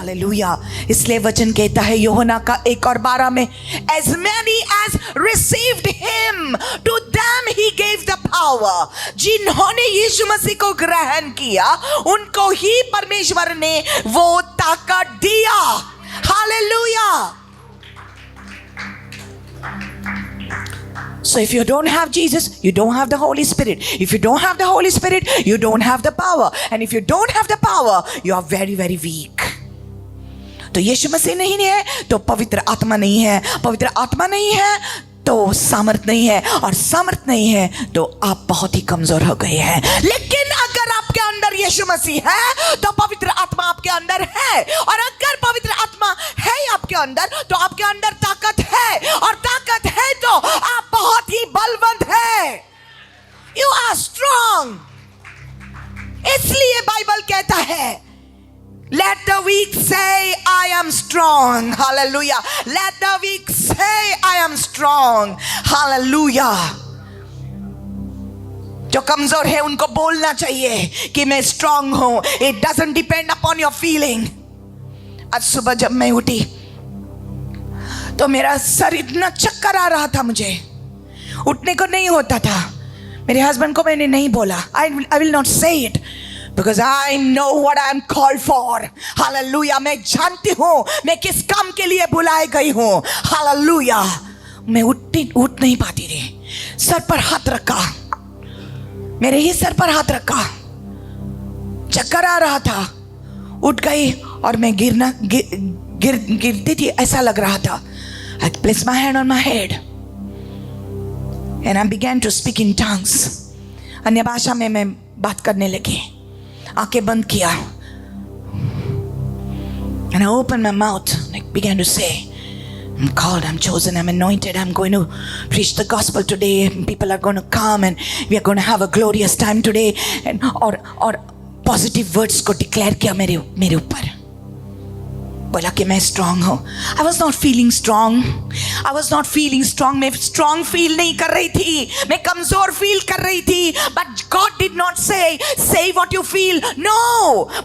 Hallelujah. इसलिए वचन कहता है यूहन्ना का 1:12 में, as many as received him to them he gave the power, जिन्होंने यीशु मसीह को ग्रहण किया उनको ही परमेश्वर ने वो ताकत दिया। Hallelujah. So if you don't have Jesus, you don't have the Holy Spirit. If you don't have the Holy Spirit, you don't have the power. And if you don't have the power, you are very, very weak. तो यीशु मसीह नहीं है तो पवित्र आत्मा नहीं है, पवित्र आत्मा नहीं है तो सामर्थ नहीं है, और सामर्थ नहीं है तो आप बहुत ही कमजोर हो गए हैं। लेकिन अगर आपके अंदर यीशु मसीह है तो पवित्र आत्मा आपके अंदर है, और अगर पवित्र आत्मा है आपके अंदर तो आपके अंदर ताकत है, और ताकत है तो आप बहुत ही बलवंत है। You are strong. इसलिए बाइबल कहता है, let the weak say I am strong. Hallelujah. Let the weak say I am strong. Hallelujah. जो कमजोर है उनको बोलना चाहिए कि मैं स्ट्रांग हूं। It doesn't depend upon your feeling. आज सुबह जब मैं उठी तो मेरा सर इतना चक्कर आ रहा था, मुझे उठने को नहीं होता था। मेरे हस्बैंड को मैंने नहीं बोला, I will not say it. Because I know what I am called for. Hallelujah. मैं जानती हूँ मैं किस काम के लिए बुलाई गई हूँ। Hallelujah. मैं उठ नहीं पाती थी। सर पर हाथ रखा, मेरे ही सर पर हाथ रखा, चक्कर आ रहा था, उठ गई और मैं गिरती थी ऐसा लग रहा था। I placed my hand on my head and I began to speak in tongues. अन्य भाषा में मैं बात करने लगी, आंखें बंद किया, and I opened my mouth and I began to say, I'm called, I'm chosen, I'm anointed, I'm going to preach the gospel today, and people are going to come and we are going to have a glorious time today, and और positive words को declare किया मेरे ऊपर। बोला कि मैं strong हूँ। I was not feeling strong. I was not feeling strong. मैं स्ट्रांग फील नहीं कर रही थी, मैं कमजोर फील कर रही थी। But God did not say what you feel. No,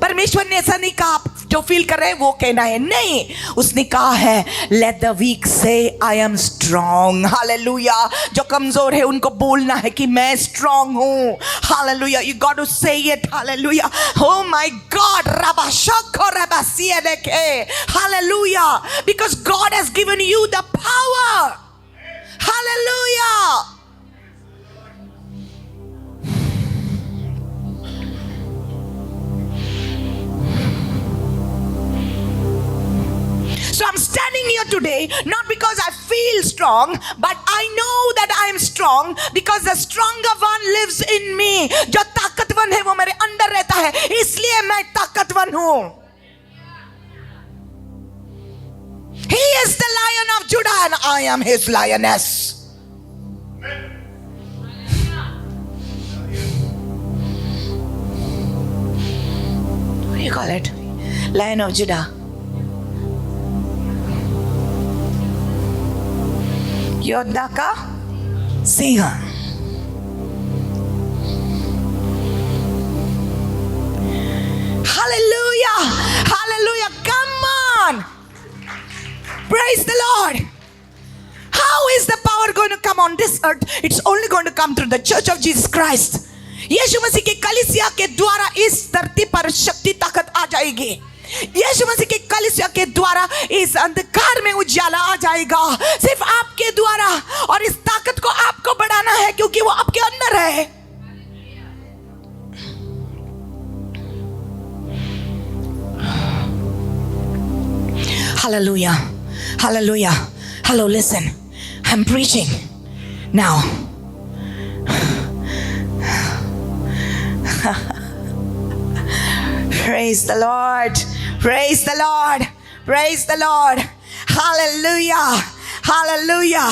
परमेश्वर ने ऐसा नहीं कहा जो फील कर रहे हैं वो कहना है, नहीं, उसने कहा है let the weak say I am strong. Hallelujah. जो कमजोर है उनको बोलना है कि मैं स्ट्रांग हूँ। Hallelujah. You got to say it. Hallelujah. Oh my God. Rabashako rabasieleke. Hallelujah. Because God has given you the power. Hallelujah. So I'm standing here today not because I feel strong, but I know that I am strong because the stronger one lives in me. जो ताकतवर है वो मेरे अंदर रहता है, इसलिए मैं ताकतवर हूँ। He is the Lion of Judah and I am his lioness. What do you call it? Lion of Judah. योद्धा का Singh. Hallelujah. Hallelujah. Come on. Praise the Lord. How is the power going to come on this earth? It's only going to come through the church of Jesus Christ. यीशु मसीह के कलीसिया के द्वारा इस धरती पर शक्ति ताकत आ जाएगी। यीशु मसीह के कलीसिया के द्वारा इस अंधकार में उजाला आ जाएगा, सिर्फ आपके द्वारा। और इस ताकत को आपको बढ़ाना है क्योंकि वो आपके अंदर है। Hallelujah. Hallelujah. Hello, listen. I'm preaching now. Praise the Lord. Praise the Lord. Praise the Lord. Hallelujah. Hallelujah.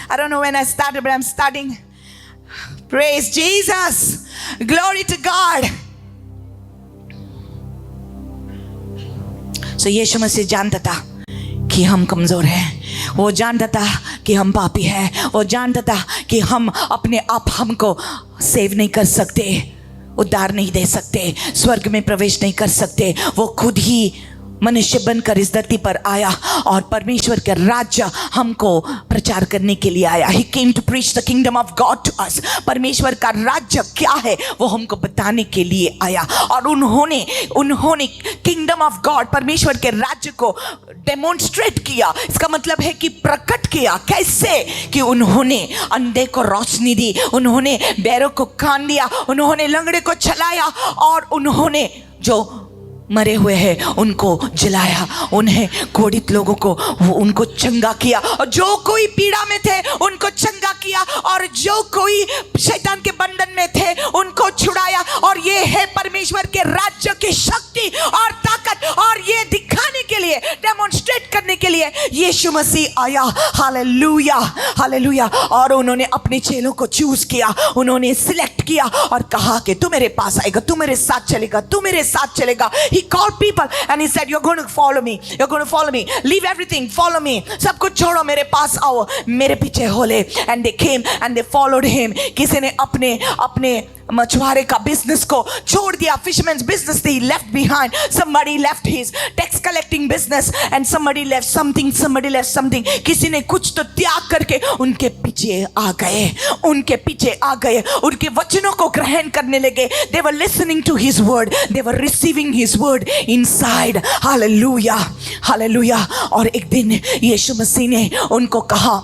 I don't know when I started, but I'm starting. Praise Jesus. Glory to God. So यीशु मसीह जानता था कि हम कमजोर हैं, वो जानता था कि हम पापी हैं, वो जानता था कि हम अपने आप हमको सेव नहीं कर सकते, उद्धार नहीं दे सकते, स्वर्ग में प्रवेश नहीं कर सकते। वो खुद ही मनुष्य बनकर इस धरती पर आया और परमेश्वर के राज्य हमको प्रचार करने के लिए आया। He came to preach the kingdom of God to us. परमेश्वर का राज्य क्या है वो हमको बताने के लिए आया। और उन्होंने किंगडम ऑफ गॉड, परमेश्वर के राज्य को डेमोन्स्ट्रेट किया। इसका मतलब है कि प्रकट किया। कैसे? कि उन्होंने अंधे को रोशनी दी, उन्होंने बैरों को कान दिया, उन्होंने लंगड़े को चलाया, और उन्होंने जो मरे हुए हैं उनको जलाया, उन्हें घोड़ित लोगों को उनको चंगा किया, और जो कोई पीड़ा में थे उनको चंगा किया, और जो कोई शैतान के बंधन में थे उनको छुड़ाया। और ये है परमेश्वर के राज्य की शक्ति और ताकत, और ये दिखाने के लिए, डेमोन्स्ट्रेट करने के लिए यीशु मसीह आया। Hallelujah, hallelujah. और उन्होंने अपने चेलों को चूज किया, उन्होंने सिलेक्ट किया और कहा कि तू मेरे पास आएगा, तू मेरे साथ चलेगा, तू मेरे साथ चलेगा। He called people and he said, you're going to follow me, you're going to follow me, leave everything, follow me, सब कुछ छोड़ो, मेरे पास आओ, मेरे पीछे हो ले। And they came and they followed him. किसी ने अपने मछुआरे का बिजनेस को छोड़ दिया, fisherman's business he left behind. Somebody left his tax collecting business and somebody left something, somebody left something. किसी ने कुछ तो त्याग करके उनके पीछे आ गए, उनके पीछे आ गए, उनके वचनों को ग्रहण करने लगे। They were listening to his word, they were receiving his word inside. Hallelujah, hallelujah. और एक दिन यीशु मसीह ने उनको कहा,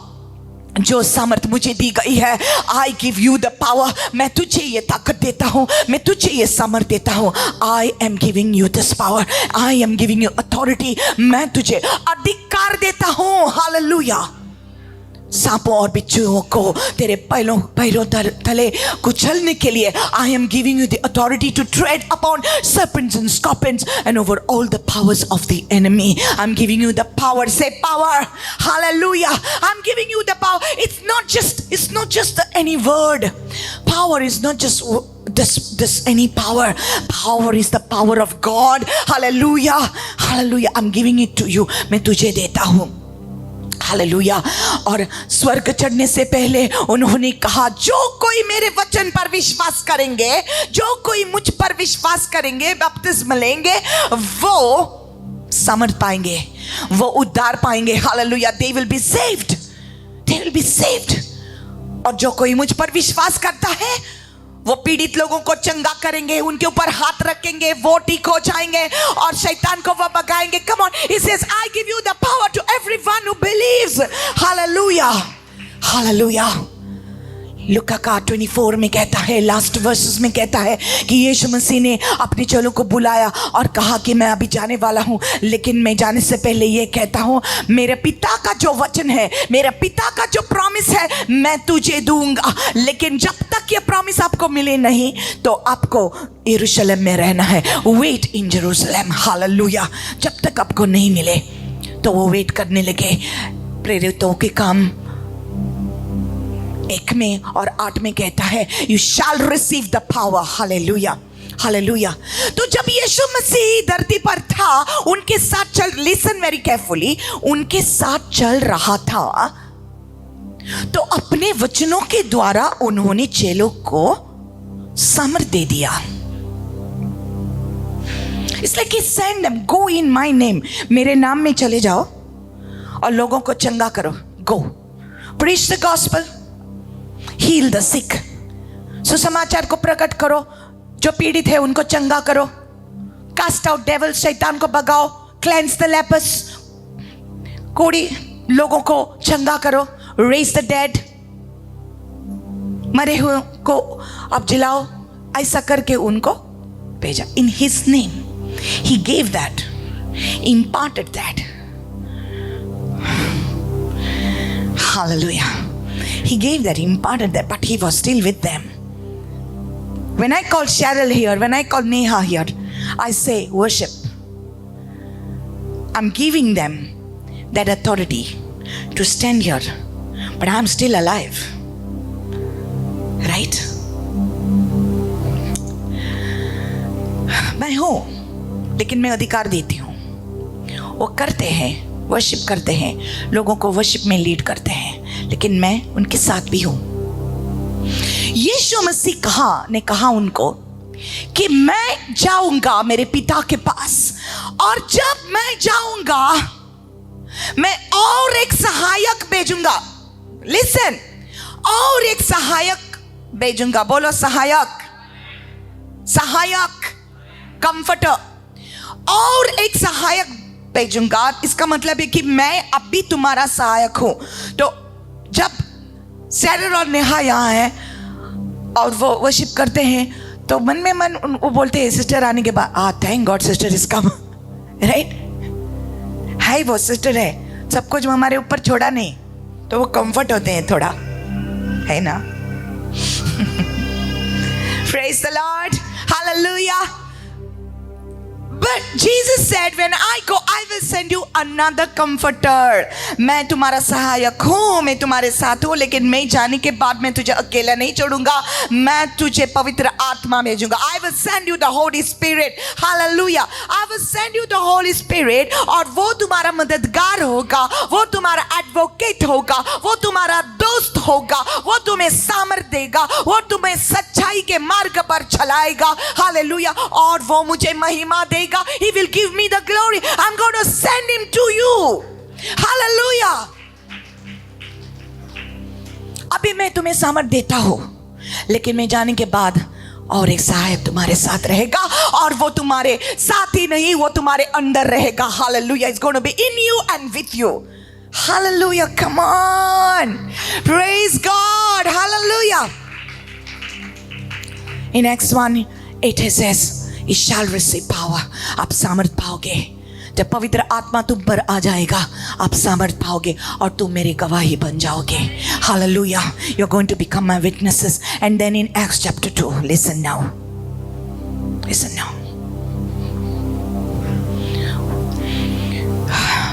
जो सामर्थ मुझे दी गई है, I give you the power, मैं तुझे ये ताकत देता हूँ, मैं तुझे ये सामर्थ देता हूँ। I am giving you this power, I am giving you authority, मैं तुझे अधिकार देता हूँ। हालेलुया। सांपों और बिच्छुओं को तेरे पैरों तले कुचलने के लिए, I am giving you the authority to tread upon serpents and scorpions and over all the powers of the enemy. I'm giving you the power. Say power. Hallelujah. I'm giving you the power. It's not just any word. Power is not just this any power. Power is the power of God. Hallelujah. Hallelujah. I'm giving it to you. मैं तुझे देता हूँ। Hallelujah. और स्वर्ग चढ़ने से पहले उन्होंने कहा, जो कोई मेरे वचन पर विश्वास करेंगे, जो कोई मुझ पर विश्वास करेंगे, बपतिस्म लेंगे, वो सामर्थ पाएंगे, वो उद्धार पाएंगे। Hallelujah. They will be saved. They will be saved. और जो कोई मुझ पर विश्वास करता है वो पीड़ित लोगों को चंगा करेंगे, उनके ऊपर हाथ रखेंगे, वो ठीक हो जाएंगे और शैतान को वो भगाएंगे। Come on, he says, I give you the power to everyone who believes. Hallelujah, hallelujah. लुका का 24 में कहता है, लास्ट वर्सेस में कहता है कि यीशु मसीह ने अपने चेलों को बुलाया और कहा कि मैं अभी जाने वाला हूँ, लेकिन मैं जाने से पहले ये कहता हूँ, मेरे पिता का जो वचन है, मेरे पिता का जो प्रॉमिस है, मैं तुझे दूंगा। लेकिन जब तक ये प्रॉमिस आपको मिले नहीं तो आपको यरूशलेम में रहना है। वेट इन जेरूशलेम। हालेलुया। जब तक आपको नहीं मिले तो वो वेट करने लगे। प्रेरितों के काम 1 में और 8 में कहता है, you shall receive the power. Hallelujah, hallelujah. तो जब यीशु मसीह धरती पर था, उनके साथ चल, लिसन वेरी केयरफुली, उनके साथ चल रहा था, तो अपने वचनों के द्वारा उन्होंने चेलों को सामर्थ दे दिया। इसलिए कि send them, go in my name, मेरे नाम में चले जाओ और लोगों को चंगा करो। Go preach the gospel, heal the sick, सुसमाचार को प्रकट करो, जो पीड़ित है उनको चंगा करो, कास्ट आउट डेविल, शैतान को भगाओ, क्लेंस द लेपर्स, कोढ़ी लोगों को चंगा करो, रेज द डेड, मरे हुए को अब जिलाओ, ऐसा करके उनको भेजा। In his name he gave that, imparted that. Hallelujah. He gave that, imparted that, but he was still with them. When I call Cheryl here, when I call Neha here, I say worship. I'm giving them that authority to stand here, but I'm still alive. Right? मैं हूं, लेकिन मैं अधिकार देती हूं। वो करते हैं, वर्शिप करते हैं, लोगों को वर्शिप में लीड करते हैं, लेकिन मैं उनके साथ भी हूं। यीशु मसीह ने कहा उनको कि मैं जाऊंगा मेरे पिता के पास और जब मैं जाऊंगा मैं और एक सहायक भेजूंगा. लिसन, और एक सहायक भेजूंगा. बोलो सहायक, सहायक, कंफर्टर. और एक सहायक भेजूंगा. इसका मतलब है कि मैं अब भी तुम्हारा सहायक हूं. तो जब सैरल और नेहा यहाँ है और वो वर्शिप करते हैं तो मन में मन वो बोलते हैं सिस्टर आने के बाद, thank God sister is come, right. Hi वो सिस्टर है, सब कुछ हमारे ऊपर छोड़ा नहीं, तो वो कंफर्ट होते हैं थोड़ा, है ना. Praise the Lord, hallelujah. But Jesus said, when I go, I will send you another comforter. मैं तुम्हारा सहायक हूँ, मैं तुम्हारे साथ हूँ, लेकिन मैं जाने के बाद मैं तुझे अकेला नहीं छोड़ूंगा, मैं तुझे पवित्र आत्मा भेजूंगा. I will send you the Holy Spirit. Hallelujah. I will send you the Holy Spirit. और वो तुम्हारा मददगार होगा, वो तुम्हारा एडवोकेट होगा, वो तुम्हारा दोस्त होगा, वो तुम्हें सामर्थ देगा, वो तुम्हें सच्चाई के मार्ग पर चलाएगा. Hallelujah. और वो मुझे महिमा देगा. He will give me the glory. I'm going to send him to you. Hallelujah. अभी मैं तुम्हें सामर्थ देता हूं, लेकिन मैं जाने के बाद और एक सहायक तुम्हारे साथ रहेगा, और वो तुम्हारे साथ ही नहीं, वो तुम्हारे अंदर रहेगा. Hallelujah. It's going to be in you and with you. Hallelujah. Come on. Praise God. Hallelujah. In Acts 1, it says, You shall receive power. आप सामर्थ पाओगे. जब पवित्र आत्मा तुम पर आ जाएगा, आप सामर्थ पाओगे और तुम मेरे गवाही बन जाओगे. Hallelujah. You're going to become my witnesses. And then in Acts chapter 2, listen now. Listen now.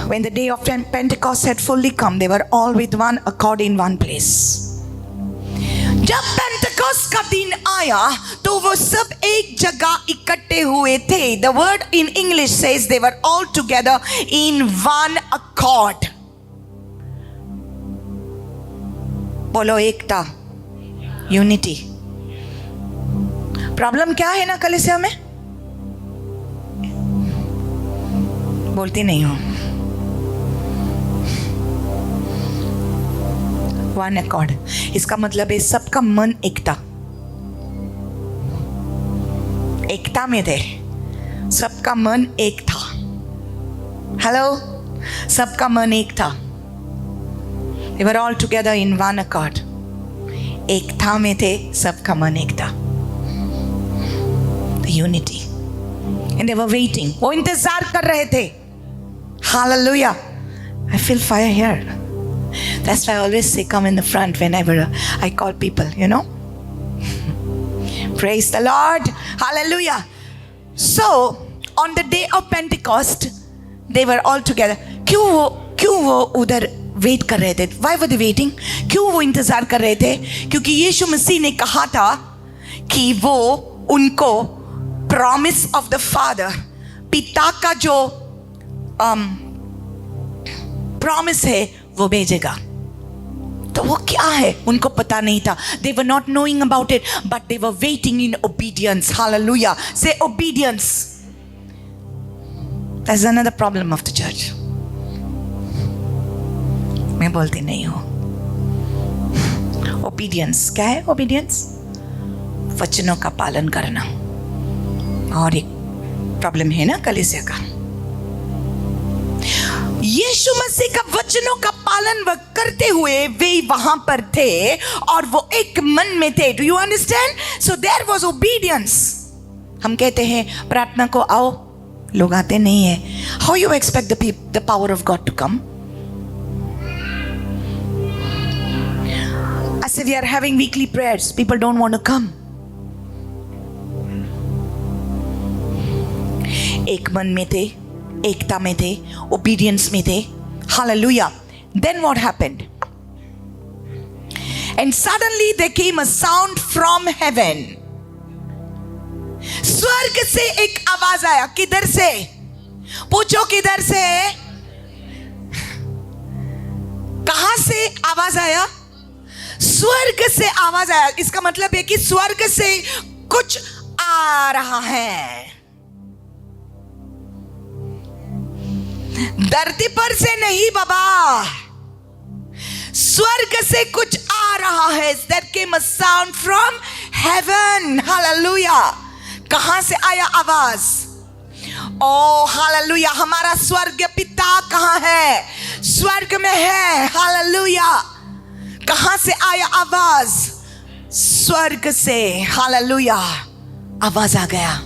When the day of Pentecost had fully come, they were all with one accord in one place. जब Pentecost का दिन आया तो वो सब एक जगह इकट्ठे हुए थे. The word in English says they were all together in one accord. बोलो एकता, यूनिटी. प्रॉब्लम क्या है ना कलीसिया में? बोलती नहीं हूं. वन अकॉर्ड, इसका मतलब है सबका मन एकता, एकता में थे. सबका मन एक था. हेलो, सबका मन एक था. They were all together in one accord. एकता में थे, सबका मन एक था. The unity. And they were waiting. वो इंतजार कर रहे थे. Hallelujah. I feel fire here. That's why I always say come in the front whenever I call people, you know. Praise the Lord. Hallelujah. So on the day of Pentecost they were all together. क्यों वो उधर wait कर रहे थे? Why were they waiting? क्यों वो इंतजार कर रहे थे? क्योंकि यीशु मसीह ने कहा था कि वो उनको प्रॉमिस ऑफ द फादर, पिता का जो प्रॉमिस है वो भेजेगा. तो वो क्या है उनको पता नहीं था. They were not knowing about it, but they were waiting in obedience. Hallelujah. Say obedience. That's another problem of the church. मैं बोलती नहीं हूँ. Obedience क्या है? Obedience वचनों का पालन करना. और एक प्रॉब्लम है ना कलीसिया का. यीशु मसीह का वचनों का पालन वह करते हुए वे वहां पर थे और वो एक मन में थे. Do you understand? So there was obedience. हम कहते हैं प्रार्थना को आओ, लोग आते नहीं है. How you expect the power of God to come? As if we are having weekly prayers, people don't want to come. एक मन में थे, एकता में थे, ओबीडियंस में थे. Hallelujah. Then what happened? And suddenly there came a sound from heaven. स्वर्ग से एक आवाज आया. किधर से? पूछो किधर से? कहां से आवाज आया? स्वर्ग से आवाज आया. इसका मतलब है कि स्वर्ग से कुछ आ रहा है. धरती पर से नहीं बाबा, स्वर्ग से कुछ आ रहा है. That came a sound from heaven. Hallelujah. कहां से आया आवाज? ओ हालेलुया, हमारा स्वर्ग पिता कहां है? स्वर्ग में है. हालेलुया. कहां से आया आवाज? स्वर्ग से. हालेलुया. आवाज आ गया.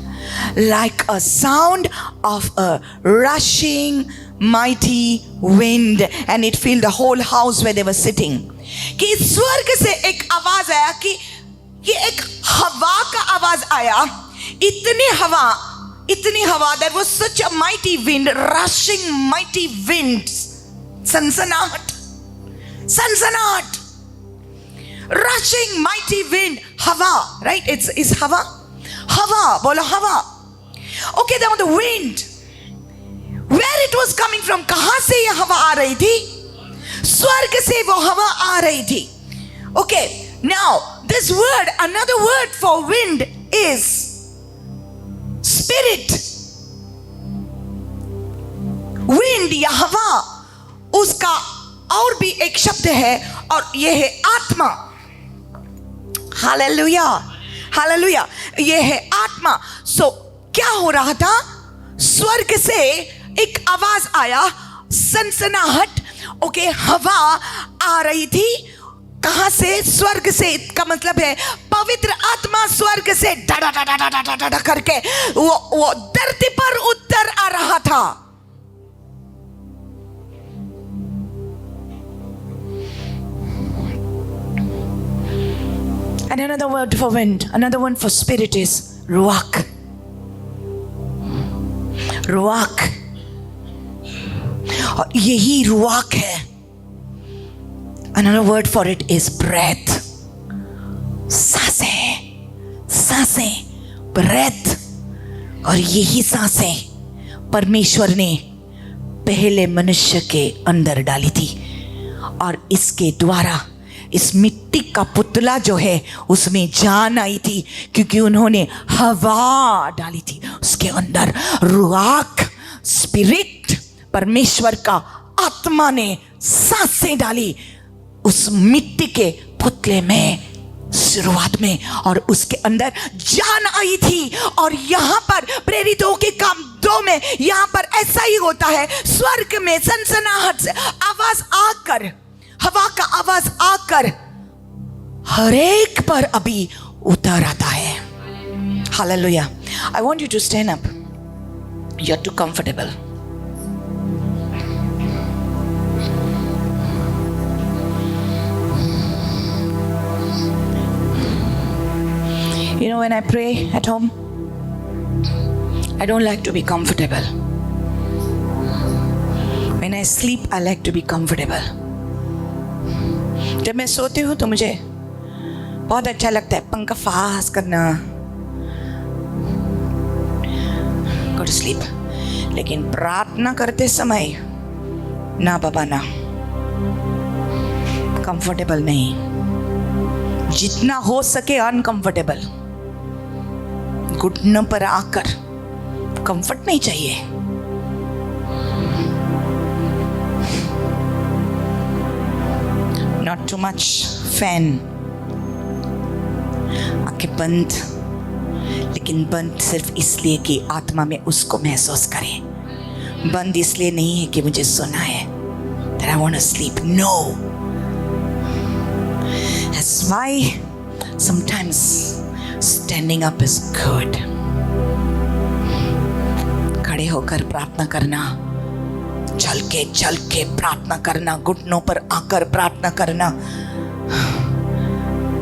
Like a sound of a rushing mighty wind, and it filled the whole house where they were sitting. कि स्वर्ग से एक आवाज आया, कि ये एक हवा का आवाज आया. इतनी हवा, there was such a mighty wind, rushing mighty winds. सनसनाहट, rushing mighty wind. हवा, right? It's हवा. बोलो हवा. Okay, there was the wind. Where it was coming from? कहां से ये हवा आ रही थी? स्वर्ग से वो हवा आ रही थी. Okay, now this word, another word for wind is spirit. Wind या हवा, उसका और भी एक शब्द है, और ये है आत्मा. हालेलुया. ये है आत्मा. सो क्या हो रहा था? स्वर्ग से एक आवाज आया, सनसनाहट. ओके, हवा आ रही थी. कहां से? स्वर्ग से. का मतलब है पवित्र आत्मा स्वर्ग से डा करके वो धरती पर उतर आ रहा था. And another word for wind, another one for spirit is ruach. और यही रुआक है. Another word for it is breath. सांसें, breath. और यही सांसें परमेश्वर ने पहले मनुष्य के अंदर डाली थी, और इसके द्वारा इस मिट्टी का पुतला जो है उसमें जान आई थी, क्योंकि उन्होंने हवा डाली थी उसके अंदर. रुआक, स्पिरिट, परमेश्वर का आत्मा ने सांसें डाली उस मिट्टी के पुतले में शुरुआत में, और उसके अंदर जान आई थी. और यहाँ पर प्रेरितों के काम 2 में यहाँ पर ऐसा ही होता है. स्वर्ग में सनसनाहट से आवाज आकर, हवा का आवाज आकर हर एक पर अभी उतर आता है. Hallelujah. I want you to stand up. You're too comfortable. You know, when I pray at home, I don't like to be comfortable. When I sleep, I like to be comfortable. जब मैं सोती हूँ तो मुझे बहुत अच्छा लगता है पंखा फास्ट करना, go to sleep. लेकिन प्रार्थना करते समय ना बाबा ना, कंफर्टेबल नहीं, जितना हो सके अनकंफर्टेबल. घुटनों पर आकर, कंफर्ट नहीं चाहिए. Not too much fan. आंखें बंद, लेकिन बंद सिर्फ इसलिए कि आत्मा में उसको महसूस करें. बंद इसलिए नहीं है कि मुझे सुना है that I want to sleep. No. That's why sometimes standing up is good. खड़े होकर प्रार्थना करना, चल के प्रार्थना करना, घुटनों पर आकर प्रार्थना करना.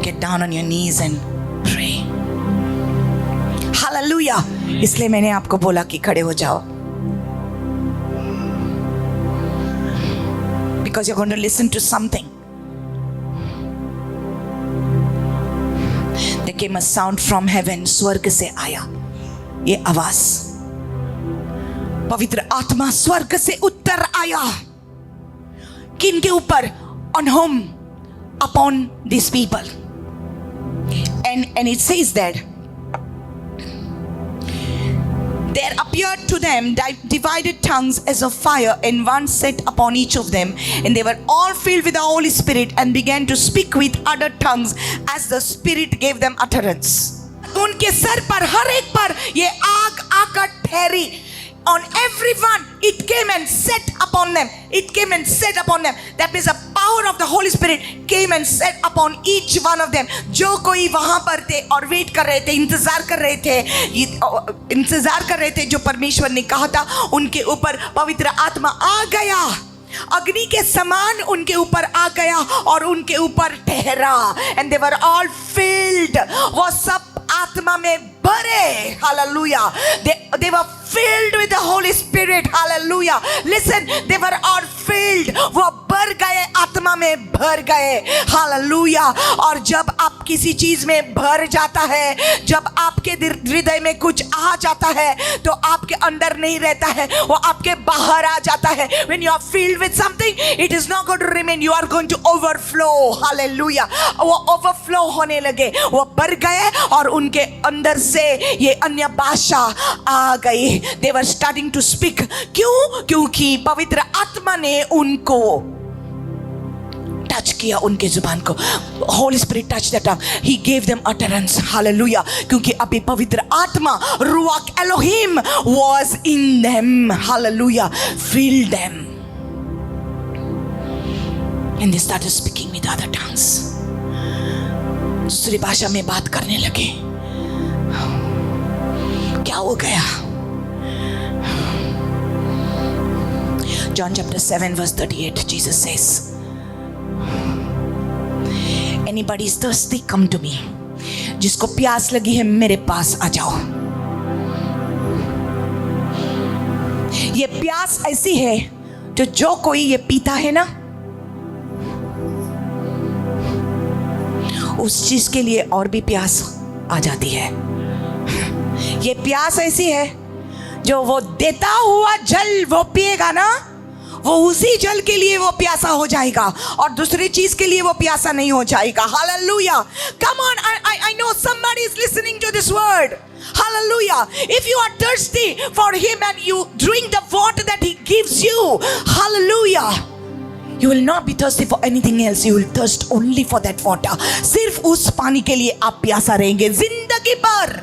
Get down on your knees and pray. Hallelujah. इसलिए मैंने आपको बोला कि खड़े हो जाओ. Because you're going to listen to something. There came a sound from heaven. स्वर्ग से आया ये आवाज. पवित्र आत्मा स्वर्ग से उतर आया. किनके ऊपर? On whom? Upon these people. And it says that There appeared to them divided tongues as of fire, and one sat upon each of them. And they were all filled with the Holy Spirit and began to speak with other tongues as the Spirit gave them utterance. उनके sir पर, हर एक पर ये आग आकर ठहरी. On everyone it came and sat upon them. It came and sat upon them. That means the power of the Holy Spirit came and sat upon each one of them. जो कोई वहां पर थे और वेट कर रहे थे, इंतजार कर रहे थे जो परमेश्वर ने कहा था, उनके ऊपर पवित्र आत्मा आ गया, अग्नि के समान उनके ऊपर आ गया और उनके ऊपर ठहरा. And they were all filled. वो सब आत्मा में भरे. Hallelujah. They were filled with the Holy Spirit. Hallelujah. Listen, they were all filled. वो भर गए, आत्मा में भर गए. Hallelujah. और जब आप किसी चीज में भर जाता है, जब आपके हृदय में कुछ आ जाता है, तो आपके अंदर नहीं रहता है, वो आपके बाहर आ जाता है. When you are filled with something, it is not going to remain. You are going to overflow. Hallelujah. वो overflow होने लगे, वो भर गए और उनके अंदर से ये अन्य भाषा आ गई. They were starting to speak. क्यों? क्योंकि पवित्र आत्मा ने उनको टच किया, उनके जुबान को. Holy Spirit touched their tongue. He gave them utterance. Hallelujah. क्योंकि अभी पवित्र आत्मा, Ruach Elohim was in them. Hallelujah. Filled them. And they started speaking with other tongues. दूसरी भाषा में बात करने लगे. क्या हो गया? John chapter 7 verse 38, Jesus says, anybody is thirsty, come to me. जिसको प्यास लगी है मेरे पास आ जाओ. ये प्यास ऐसी है जो कोई ये पीता है ना, उस चीज के लिए और भी प्यास आ जाती है. ये प्यास ऐसी है जो वो देता हुआ जल वो पिएगा ना, वो उसी जल के लिए वो प्यासा हो जाएगा और दूसरी चीज के लिए वो प्यासा नहीं हो जाएगा. Hallelujah. Come on, I know somebody is listening to this word. Hallelujah. If you are thirsty for him and you drink the water that he gives you, hallelujah, you will not be thirsty for anything else. You will thirst only for that water. सिर्फ उस पानी के लिए आप प्यासा रहेंगे जिंदगी भर.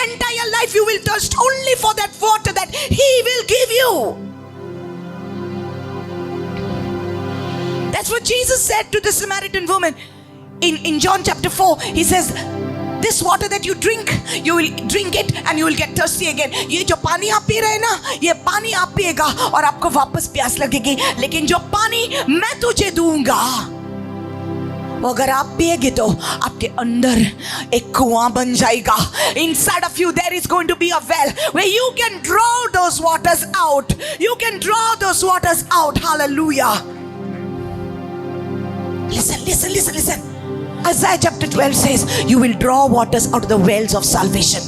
Entire life you will thirst only for that water that he will give you. That's what Jesus said to the Samaritan woman in John chapter 4. He says, this water that you drink, you will drink it and you will get thirsty again. ये जो पानी आप P रहे हैं ना, ये पानी आप पिएगा और आपको वापस प्यास लगेगी. लेकिन जो पानी मैं तुझे दूंगा, वो अगर आप पिएगे तो आपके अंदर एक कुआं बन जाएगा. Inside of you there is going to be a well where you can draw those waters out. You can draw those waters out. Hallelujah. Listen. Isaiah chapter 12 says, you will draw waters out of the wells of salvation.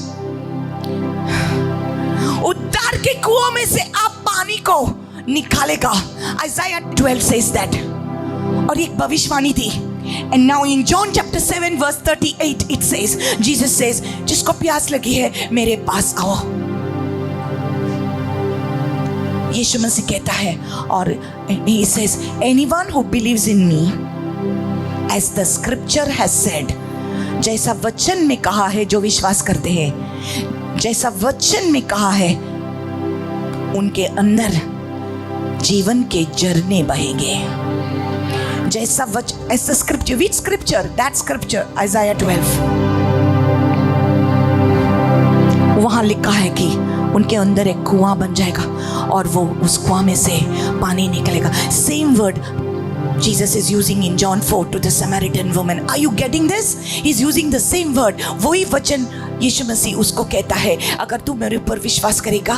उद्धार के कुओं में से आप पानी को निकालेगा. Isaiah 12 says that. और एक भविष्यवाणी थी. And now in John chapter 7 verse 38 it says, Jesus says, जिसको प्यास लगी है मेरे पास आओ. यीशु मसीह कहता है, और he says, anyone who believes in me, as the scripture has said, जैसा वचन में कहा है, जो विश्वास करते हैं, जैसा वचन में कहा है, उनके अंदर जीवन के झरने बहेंगे. जैसा वचन, as the scripture, which scripture? That scripture, Isaiah 12. वहां लिखा है कि उनके अंदर एक कुआं बन जाएगा और वो उस कुआं में से पानी निकलेगा. Same word Jesus is using in John 4 to the Samaritan woman. Are you getting this? He's using the same word. वही वचन यीशु मसीह उसको कहता है, अगर तू मेरे ऊपर विश्वास करेगा,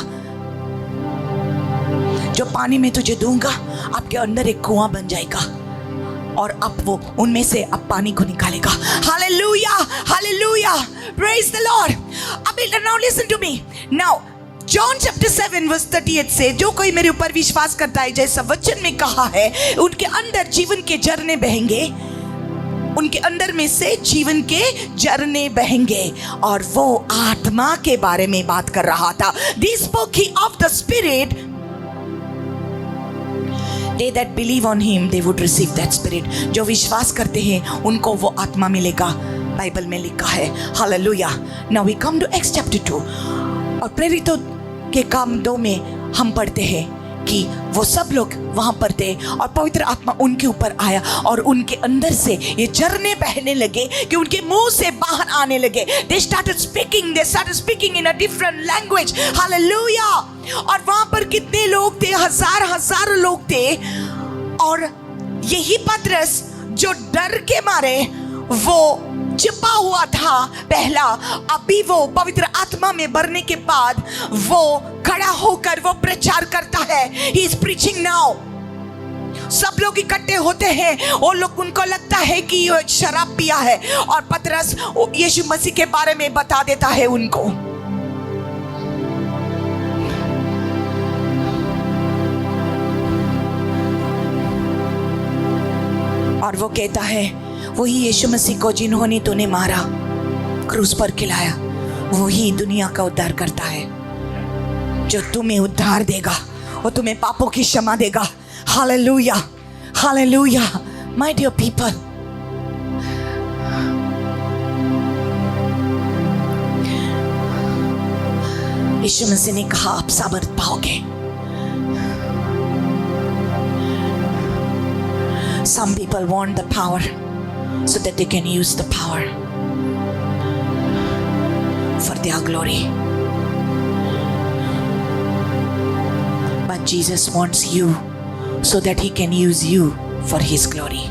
जो पानी में तुझे दूंगा, आपके अंदर एक कुआं बन जाएगा और अब वो उनमें से अब पानी को निकालेगा. Hallelujah, hallelujah, praise the Lord. Now listen to me. Now John chapter 7 verse 38 से, जो कोई मेरे ऊपर विश्वास करता है, जैसा वचन में कहा है, उनके अंदर जीवन के झरने बहेंगे. उनके अंदर में से जीवन के झरने बहेंगे। और वो आत्मा के बारे में बात कर रहा था। They spoke of the Spirit. They that believe on him, they would receive that Spirit. जो विश्वास करते हैं उनको वो आत्मा मिलेगा, बाइबल में लिखा है। Hallelujah. Now we come to Acts chapter 2। और प्रेरितों के काम 2 में हम पढ़ते हैं कि वो सब लोग वहां पर थे और पवित्र आत्मा उनके ऊपर आया और उनके अंदर से ये झरने बहने लगे कि उनके मुंह से बाहर आने लगे। They started speaking in a different language. Hallelujah। और वहां पर कितने लोग थे? हजार लोग थे। और यही पतरस जो डर के मारे वो छिपा हुआ था पहला, अभी वो पवित्र आत्मा में भरने के बाद वो खड़ा होकर वो प्रचार करता है। He is preaching now। सब लोग इकट्ठे होते हैं और लोग, उनको लगता है कि ये शराब पिया है और पतरस यीशु मसीह के बारे में बता देता है उनको। और वो कहता है वही यीशु मसीह को जिन्होंने तूने मारा, क्रूस पर खिलाया, वही दुनिया का उद्धार करता है, जो तुम्हें उद्धार देगा, वो तुम्हें पापों की क्षमा देगा। Hallelujah, hallelujah. My dear people, Yeshu Masih ने कहा आप सामर्थ पाओगे। Some people want the power so that they can use the power for their glory. But Jesus wants you so that he can use you for his glory.